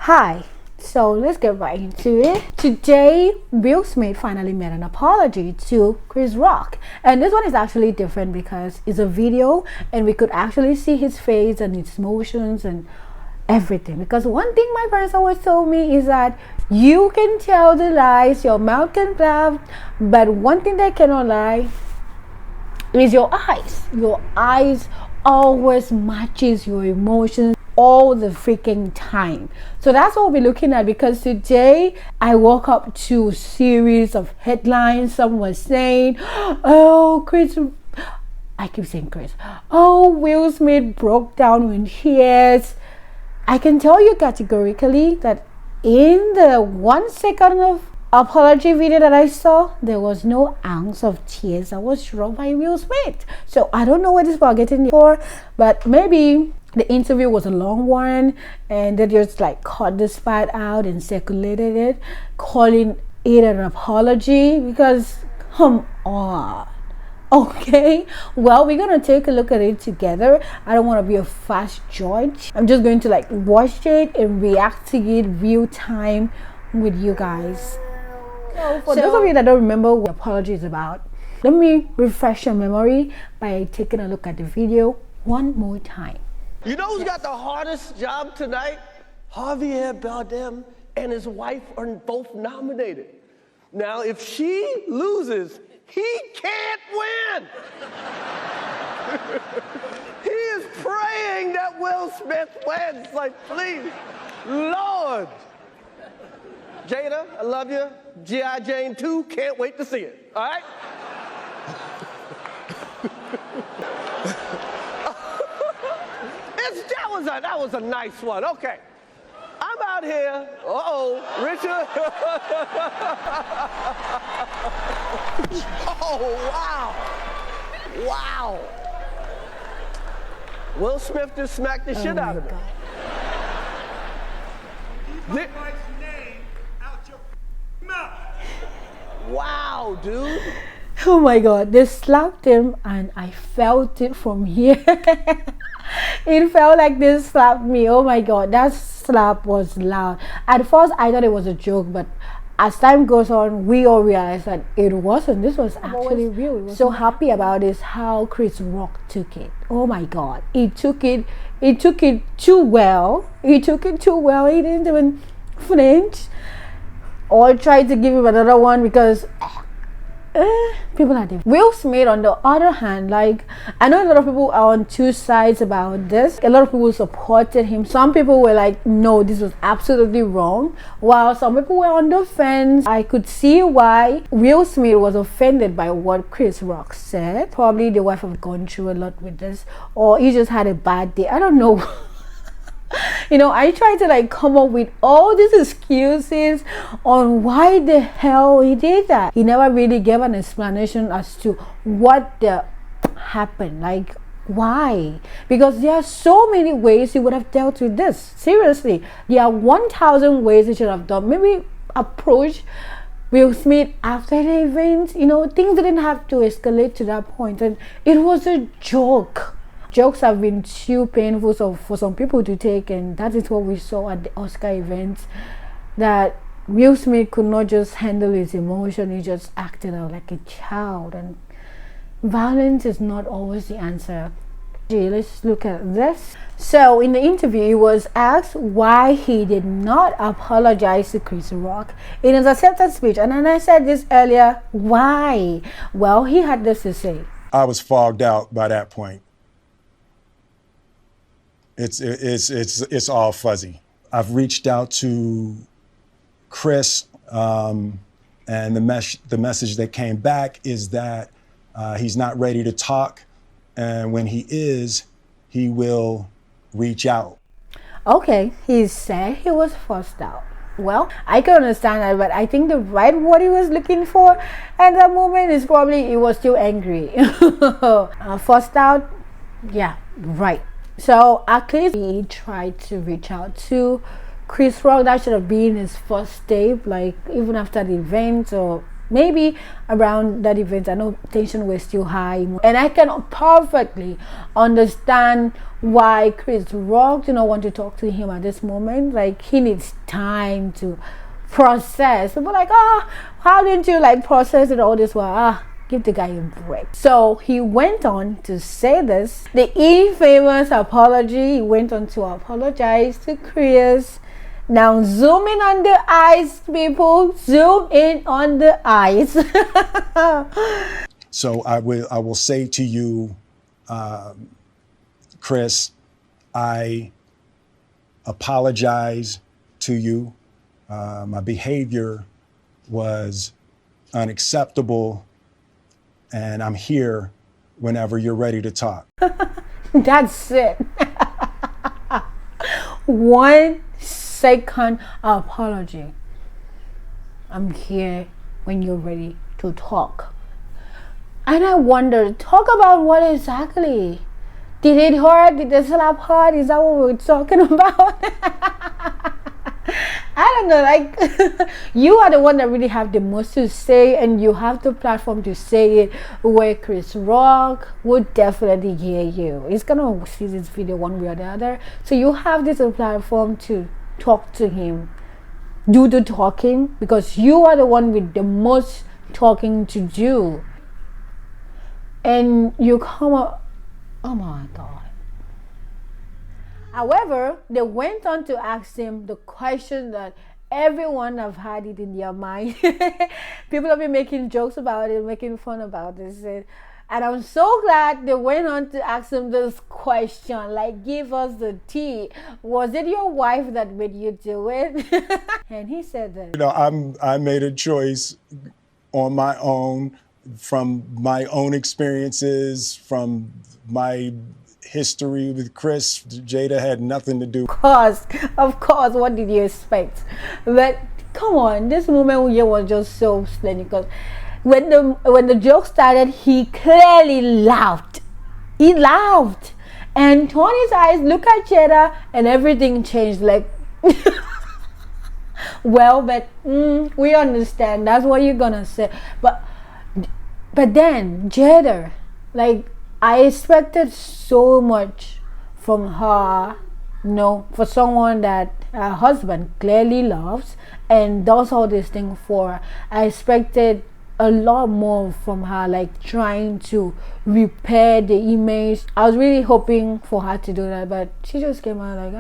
Hi, so let's get right into it. Today, Will Smith finally made an apology to Chris Rock, and this one is actually different because it's a video and we could actually see his face and his emotions and everything. Because one thing my parents always told me is that you can tell the lies, your mouth can blab, but one thing that cannot lie is your eyes. Your eyes always matches your emotions all the freaking time. So that's what we're looking at, because today I woke up to a series of headlines. Some was saying, oh, I keep saying Chris. Oh, Will Smith broke down in tears. I can tell you categorically that in the 1 second of apology video that I saw, there was no ounce of tears that was shown by Will Smith. So I don't know what this was getting for, but maybe the interview was a long one and they just like cut the spot out and circulated it, calling it an apology. Because come on. Okay, well, we're gonna take a look at it together. I don't want to be a fast judge. I'm just going to like watch it and react to it real time with you guys. So for those of you that don't remember what the apology is about, let me refresh your memory by taking a look at the video one more time. You know who's got the hardest job tonight? Javier Bardem and his wife are both nominated. Now, if she loses, he can't win. He is praying that Will Smith wins. Like, please, Lord. Jada, I love you. G.I. Jane 2, can't wait to see it. All right? That was a nice one. Okay. I'm out here. Richard. Oh, wow. Wow. Will Smith just smacked the shit out of him. Keep my wife's name out your mouth. Wow, dude. Oh my god, they slapped him and I felt it from here. It felt like they slapped me. Oh my god, that slap was loud. At first I thought it was a joke, but as time goes on, we all realized that it wasn't. This was actually real. So happy about is how Chris Rock took it. Oh my god, he took it too well. He took it too well. He didn't even flinch or try to give him another one, because people are different. Will Smith, on the other hand, like, I know a lot of people are on two sides about this. A lot of people supported him. Some people were like, no, this was absolutely wrong, while some people were on the fence. I could see why Will Smith was offended by what Chris Rock said. Probably the wife have gone through a lot with this, or he just had a bad day. I don't know. You know, I tried to like come up with all these excuses on why the hell he did that. He never really gave an explanation as to what happened, like why, because there are so many ways he would have dealt with this. Seriously, there are 1,000 ways he should have done. Maybe approach Will Smith after the event. You know, things didn't have to escalate to that point, and it was a joke. Jokes have been too painful for some people to take, and that is what we saw at the Oscar event, that Will Smith could not just handle his emotion. He just acted out like a child, and violence is not always the answer. Let's look at this. So in the interview, he was asked why he did not apologize to Chris Rock in his acceptance speech, and then I said this earlier, why? Well, he had this to say. I was fogged out by that point. It's all fuzzy. I've reached out to Chris, and the message that came back is that he's not ready to talk, and when he is, he will reach out. Okay, he said he was forced out. Well, I can understand that, but I think the right word he was looking for at that moment is probably he was still angry. Forced out, yeah, right. So at least he tried to reach out to Chris Rock. That should have been his first step, like even after the event, or maybe around that event, I know tension was still high, and I can perfectly understand why Chris Rock did not want to talk to him at this moment. Like, he needs time to process. People like, oh, how didn't you like process it all this while? Give the guy a break. So he went on to say this, the infamous apology. He went on to apologize to Chris. Now zoom in on the eyes, people. Zoom in on the eyes. So I will say to you, Chris, I apologize to you. My behavior was unacceptable, and I'm here whenever you're ready to talk. That's it. 1 second apology. I'm here when you're ready to talk. And I wonder, talk about what exactly? Did it hurt? Did the slap hurt? Is that what we're talking about? I don't know, like, you are the one that really have the most to say, and you have the platform to say it, where Chris Rock would definitely hear you. He's gonna see this video one way or the other, so you have this platform to talk to him, do the talking, because you are the one with the most talking to do. And you come up, oh my God. However, they went on to ask him the question that everyone have had it in their mind. People have been making jokes about it, making fun about this. And I'm so glad they went on to ask him this question, like, give us the tea. Was it your wife that made you do it? And he said that. You know, I made a choice on my own, from my own experiences, from my history with Chris. Jada had nothing to do. Of course, what did you expect? But come on, this moment here was just so splendid, because when the joke started, he clearly laughed. He laughed and turned his eyes, look at Jada, and everything changed. Like, well, but we understand. That's what you're gonna say. But then Jada, like, I expected so much from her, you know, for someone that her husband clearly loves and does all these things for. I expected a lot more from her, like trying to repair the image. I was really hoping for her to do that, but she just came out like,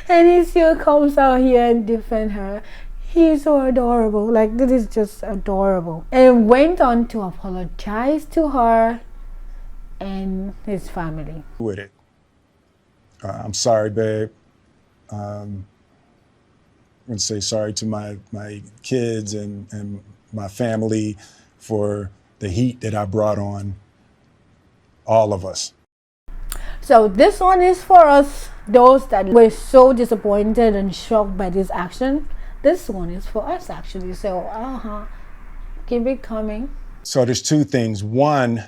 and he still comes out here and defend her. He's so adorable. Like, this is just adorable. And went on to apologize to her and his family. With it. I'm sorry, babe. I'm going to say sorry to my kids and my family for the heat that I brought on all of us. So this one is for us, those that were so disappointed and shocked by this action. This one is for us, actually. So, keep it coming. So there's two things. One,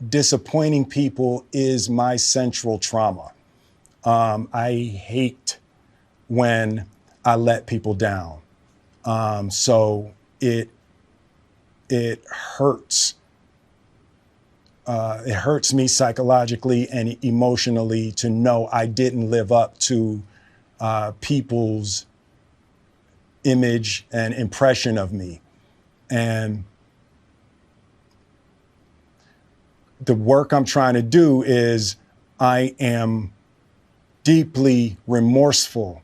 disappointing people is my central trauma. I hate when I let people down. So it hurts. It hurts me psychologically and emotionally to know I didn't live up to people's image and impression of me. And the work I'm trying to do is, I am deeply remorseful,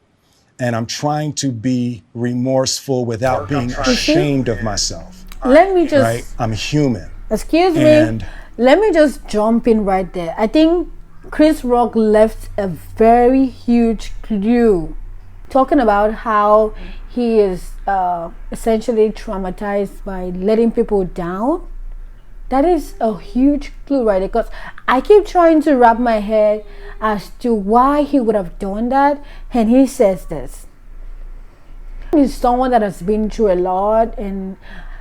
and I'm trying to be remorseful without being ashamed of myself. Let me just, right? I'm human. Excuse me. Let me just jump in right there. I think Chris Rock left a very huge clue, talking about how he is essentially traumatized by letting people down. That is a huge clue, right? Because I keep trying to wrap my head as to why he would have done that, and he says this. He's someone that has been through a lot and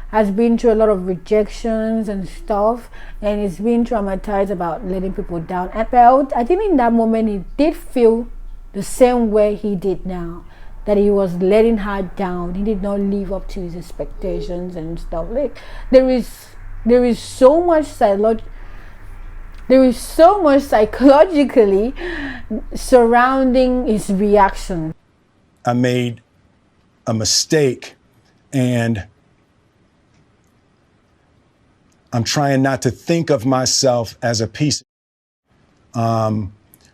has been through a lot of rejections and stuff, and he's been traumatized about letting people down. And I think in that moment he did feel the same way he did now. That he was letting her down. He did not live up to his expectations and stuff. Like there is so much psychologically surrounding his reaction. I made a mistake, and I'm trying not to think of myself as a piece.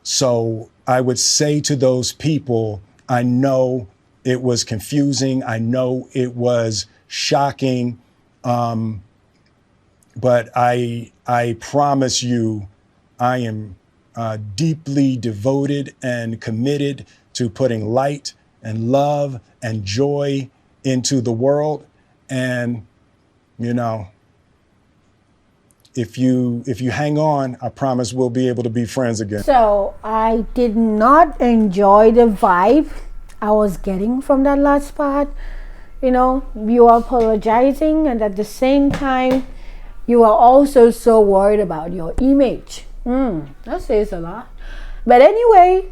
So I would say to those people, I know it was confusing. I know it was shocking. But I promise you, I am deeply devoted and committed to putting light and love and joy into the world. And, you know, if you hang on, I promise we'll be able to be friends again. So I did not enjoy the vibe I was getting from that last part. You know, you are apologizing, and at the same time, you are also so worried about your image. That says a lot. But anyway,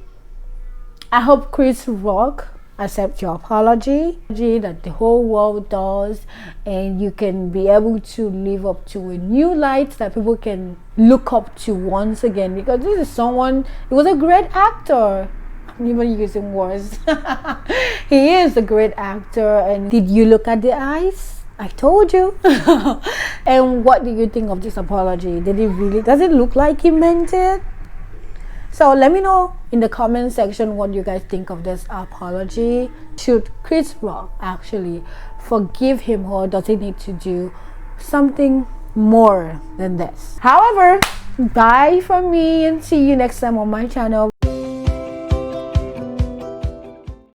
I hope Chris Rock accept your apology that the whole world does, and you can be able to live up to a new light that people can look up to once again, because this is someone, he was a great actor. I'm even using words. He is a great actor. And did you look at the eyes? I told you. And what do you think of this apology? Does it look like he meant it? So let me know in the comment section what you guys think of this apology. Should Chris Rock actually forgive him, or does he need to do something more than this? However, bye from me, and see you next time on my channel.